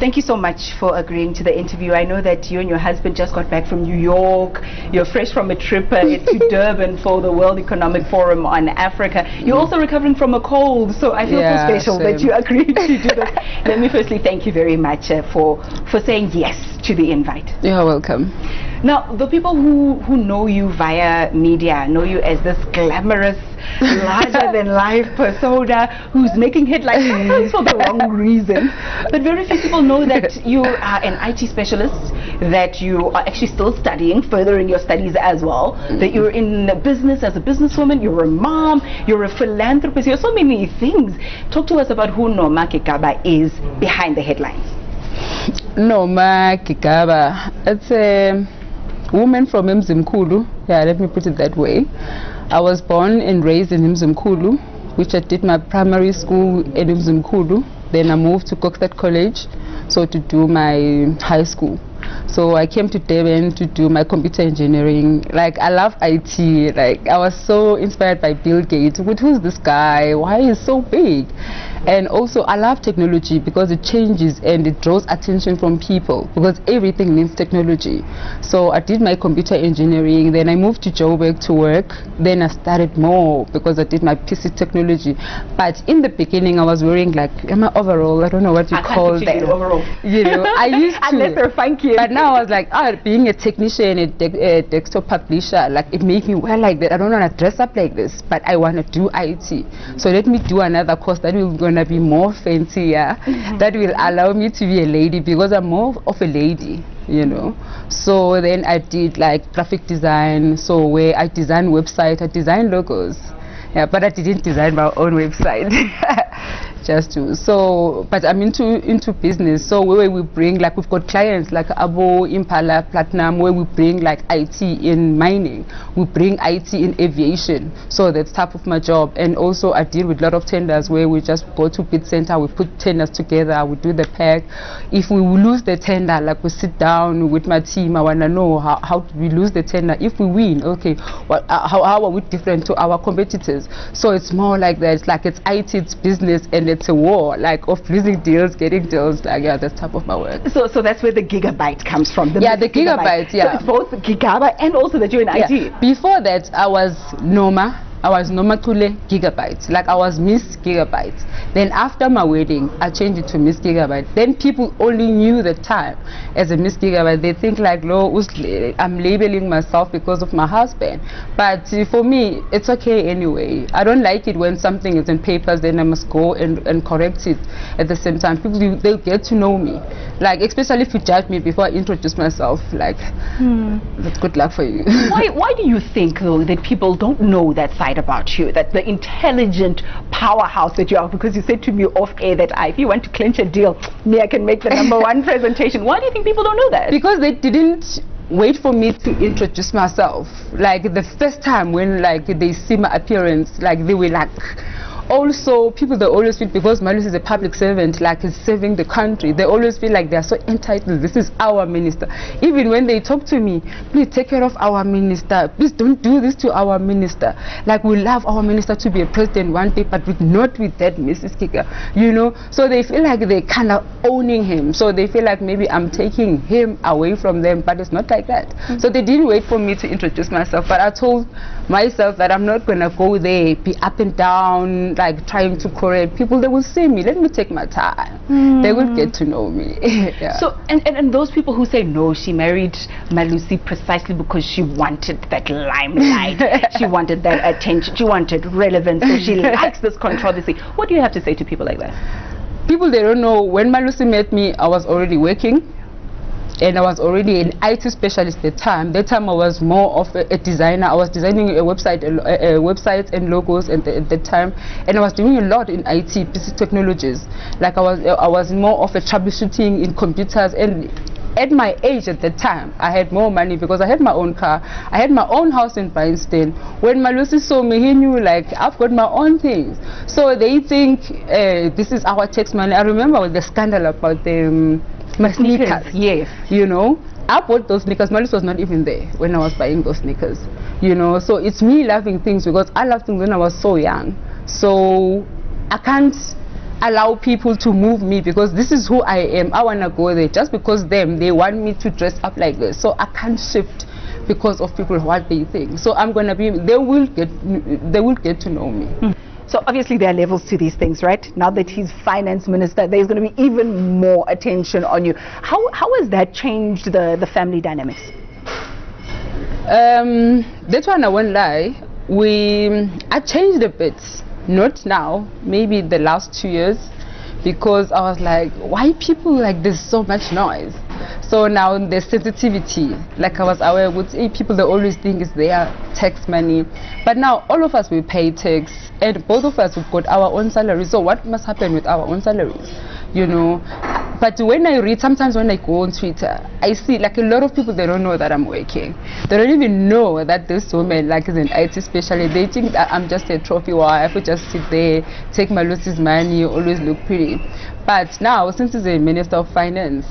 Thank you so much for agreeing to the interview. I know that you and your husband just got back from New York. You're fresh from a trip to Durban for the World Economic Forum on Africa. You're also recovering from a cold, so I feel so special that you agreed to do this. Let me firstly thank you very much for saying yes to the invite. You're welcome. Now, the people who know you via media know you as this glamorous, larger-than-life persona who's making headlines sometimes for the wrong reason. But very few people know that you are an IT specialist, that you are actually still studying, furthering your studies as well, that you're in business as a businesswoman, you're a mom, you're a philanthropist, you're so many things. Talk to us about who Noma Gigaba is behind the headlines. Noma Gigaba, it's a woman from Mzimkhulu. Yeah, let me put it that way. I was born and raised in Mzimkhulu, which I did my primary school in Mzimkhulu. Then I moved to Coxted College, so to do my high school. So I came to Durban to do my computer engineering. Like, I love IT. Like, I was so inspired by Bill Gates. But who's this guy? Why is he so big? And also, I love technology because it changes and it draws attention from people, because everything needs technology. So I did my computer engineering, then I moved to Joburg to work. Then I started more because I did my PC technology. But in the beginning, I was wearing like my overall. I don't know what you call that. Overall. You know, I used to. Unless they're funky. But now I was like, being a technician, a desktop publisher, like it made me wear like that. I don't want to dress up like this, but I want to do IT. So let me do another course that will gonna be more fancier, that will allow me to be a lady, because I'm more of a lady, you know. So then I did like graphic design, so where I design website, I design logos. Yeah, but I didn't design my own website. Just to, so, but I'm into business. So where we bring, like, we've got clients like Abo, Impala, Platinum, where we bring like IT in mining, we bring IT in aviation. So that's type of my job. And also I deal with a lot of tenders where we just go to bid center, we put tenders together, we do the pack. If we lose the tender, like, we sit down with my team, I want to know how we lose the tender. If we win, okay, well, how are we different to our competitors? So it's more like that. It's like it's IT, it's business, and it's a war, like, of losing deals, getting deals. Like, yeah, that's type of my work. So that's where the gigabyte comes from. Yeah, the gigabyte. Yeah. So it's both Gigaba and also that you're in IT. Before that, I was Noma Gigabite. Like, I was Miss Gigabyte. Then after my wedding, I changed it to Miss Gigabyte. Then people only knew the time as a Miss Gigabyte. They think like, no, I'm labeling myself because of my husband. But for me, it's okay anyway. I don't like it when something is in papers, then I must go and correct it at the same time. People, they'll get to know me. Like, especially if you judge me before I introduce myself, like, that's good luck for you. Why do you think, though, that people don't know that side about you, that the intelligent powerhouse that you are? Because you said to me off air that if you want to clinch a deal, me, I can make the #1 presentation. Why do you think people don't know that? Because they didn't wait for me to introduce myself. Like, the first time when, like, they see my appearance, like, they were like, also, people, they always feel, because Malusi is a public servant, like, he's serving the country, they always feel like they're so entitled. This is our minister. Even when they talk to me, please take care of our minister, please don't do this to our minister. Like, we love our minister to be a president one day, but not with that Mrs Gigabyte, you know. So they feel like they're kind of owning him, so they feel like maybe I'm taking him away from them, but it's not like that. So they didn't wait for me to introduce myself, but I told myself that I'm not gonna go there, be up and down, like trying to correct people. They will see me. Let me take my time. They will get to know me. Yeah. So and those people who say no, she married Malusi precisely because she wanted that limelight, she wanted that attention, she wanted relevance, so she likes this controversy. What do you have to say to people like that? People, they don't know, when Malusi met me, I was already working. And I was already an IT specialist at the time. That time I was more of a designer. I was designing a website and logos at that time. And I was doing a lot in IT, business technologies. Like, I was more of a troubleshooting in computers. And at my age at that time, I had more money because I had my own car. I had my own house in Bryanston. When Malusi saw me, he knew, like, I've got my own things. So they think this is our tax money. I remember the scandal about my sneakers. Yes. You know, I bought those sneakers. Malusi was not even there when I was buying those sneakers. You know, so it's me loving things because I loved things when I was so young. So I can't allow people to move me, because this is who I am. I want to go there. Just because they want me to dress up like this, so I can't shift because of people what they think. So I'm gonna be. They will get to know me. So obviously there are levels to these things, right? Now that he's finance minister, there's going to be even more attention on you. How has that changed the family dynamics? That one I won't lie. I changed a bit. Not now, maybe the last 2 years, because I was like, why people like there's so much noise? So now there's sensitivity. Like I was aware with people, they always think it's their tax money, but now all of us we pay tax, and both of us we've got our own salaries. So what must happen with our own salaries, you know? But when I read, sometimes when I go on Twitter, I see like a lot of people, they don't know that I'm working. They don't even know that this woman like is an IT specialist. They think that I'm just a trophy wife who just sit there, take Malusi's money, always look pretty. But now, since he's a Minister of Finance,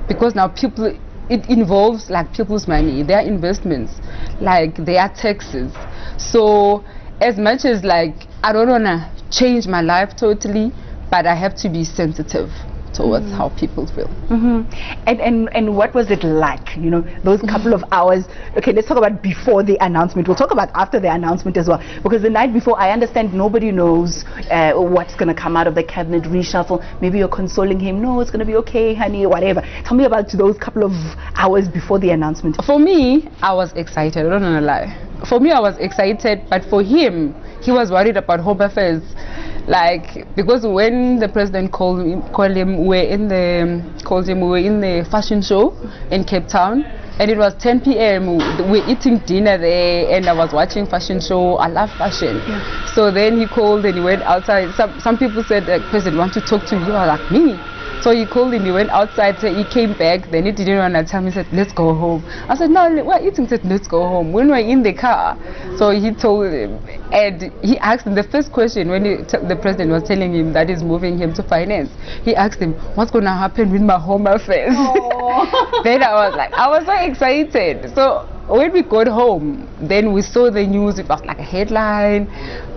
because now people, it involves like people's money, their investments, like their taxes. So as much as like I don't want to change my life totally, but I have to be sensitive towards how people feel. And what was it like, you know, those couple of hours? Okay, let's talk about before the announcement. We'll talk about after the announcement as well, because the night before, I understand nobody knows what's going to come out of the cabinet reshuffle. Maybe you're consoling him, no, it's going to be okay, honey, whatever. Tell me about those couple of hours before the announcement. For me, I was excited, I don't want to lie. For me, I was excited, but for him, he was worried about home affairs. Like, because when the president called him, we were in the fashion show in Cape Town, and it was 10 p.m. we were eating dinner there, and I was watching fashion show. I love fashion. So then he called and he went outside. Some people said, President, want to talk to you? I was like, me? So he called him, he went outside, so he came back, then he didn't want to tell me, he said, let's go home. I said, no, we're eating, he said, let's go home. When we're in the car, so he told him, and he asked him, the first question when the president was telling him that he's moving him to finance, he asked him, what's going to happen with my home affairs? Then I was so excited. So when we got home, then we saw the news. It was like a headline,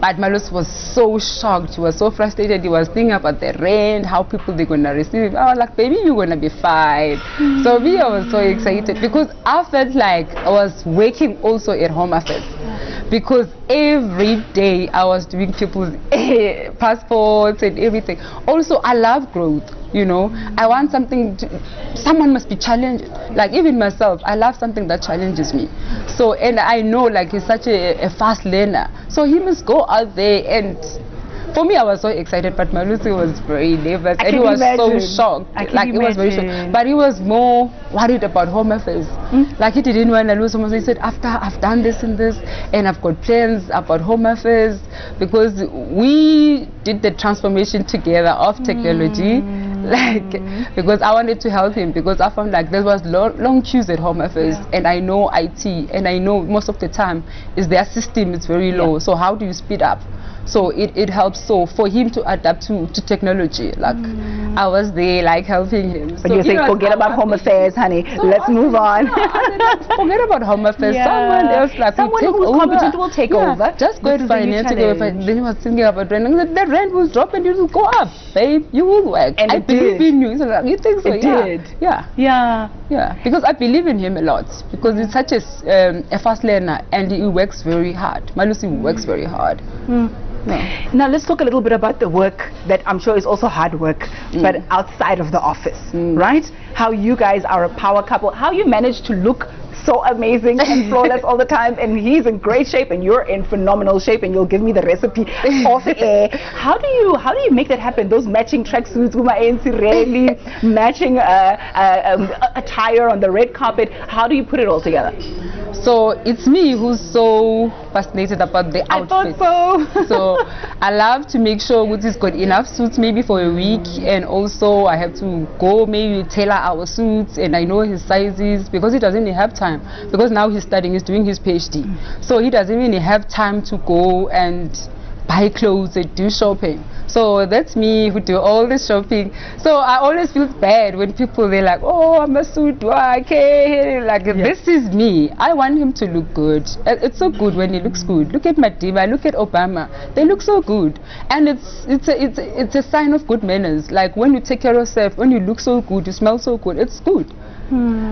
but Malusi was so shocked. He was so frustrated. He was thinking about the rent, how people they're gonna receive it. I was like, baby, you're gonna be fine. So me, I was so excited because I felt like I was working also at Home Affairs, because every day I was doing people's passports and everything. Also, I love growth. You know, I want something, someone must be challenged. Like even myself, I love something that challenges me. So, and I know like he's such a fast learner. So he must go out there, and for me I was so excited, but Malusi was very nervous and he was so shocked. Like he was very shocked. But he was more worried about Home Affairs. Like he didn't want to lose Home Affairs. He said, after I've done this and this, and I've got plans about Home Affairs, because we did the transformation together of technology. Like, because I wanted to help him, because I found like there was long queues at Home Affairs, and I know IT, and I know most of the time is their system is very low. So how do you speed up? So it helps. So for him to adapt to technology, like I was there like helping him. But so you say forget about Home Affairs, honey. So let's move on. Forget about Home Affairs. Someone else, like someone who's competent will take over. Just go and finance. Then he was thinking about rent. The rent will drop and it will go up, babe. You will work. And I believe in you. So like, you think so? It did. Yeah. Because I believe in him a lot. Because he's such a fast learner, and he works very hard. Malusi works very hard. Now let's talk a little bit about the work that I'm sure is also hard work, but outside of the office, right? How you guys are a power couple, how you manage to look so amazing and flawless all the time, and he's in great shape and you're in phenomenal shape, and you'll give me the recipe off air. How do you make that happen? Those matching tracksuits, really matching attire on the red carpet. How do you put it all together? So it's me who's so fascinated about the outfit. I thought so. So I love to make sure Woody's got enough suits maybe for a week, and also I have to go maybe tailor our suits, and I know his sizes, because he doesn't have time, because now he's studying, he's doing his PhD. So he doesn't really have time to go and buy buy clothes and do shopping. So that's me who do all the shopping. So I always feel bad when people, they're like, oh, I'm a suit, okay. Like, this is me. I want him to look good. It's so good when he looks good. Look at Madiba, look at Obama. They look so good. And it's a sign of good manners. Like, when you take care of yourself, when you look so good, you smell so good, it's good.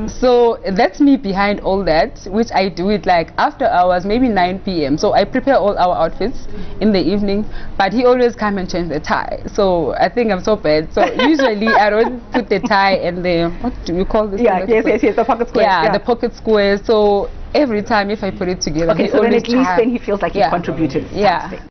So that's me behind all that, which I do it like after hours, maybe 9 p.m. So I prepare all our outfits in the evening, but he always come and change the tie. So I think I'm so bad. So usually I don't put the tie and the, what do you call this? Yeah, yes, the pocket square. Yeah, the pocket square. So every time if I put it together, okay, so then at least then he feels like he contributed something. Yeah.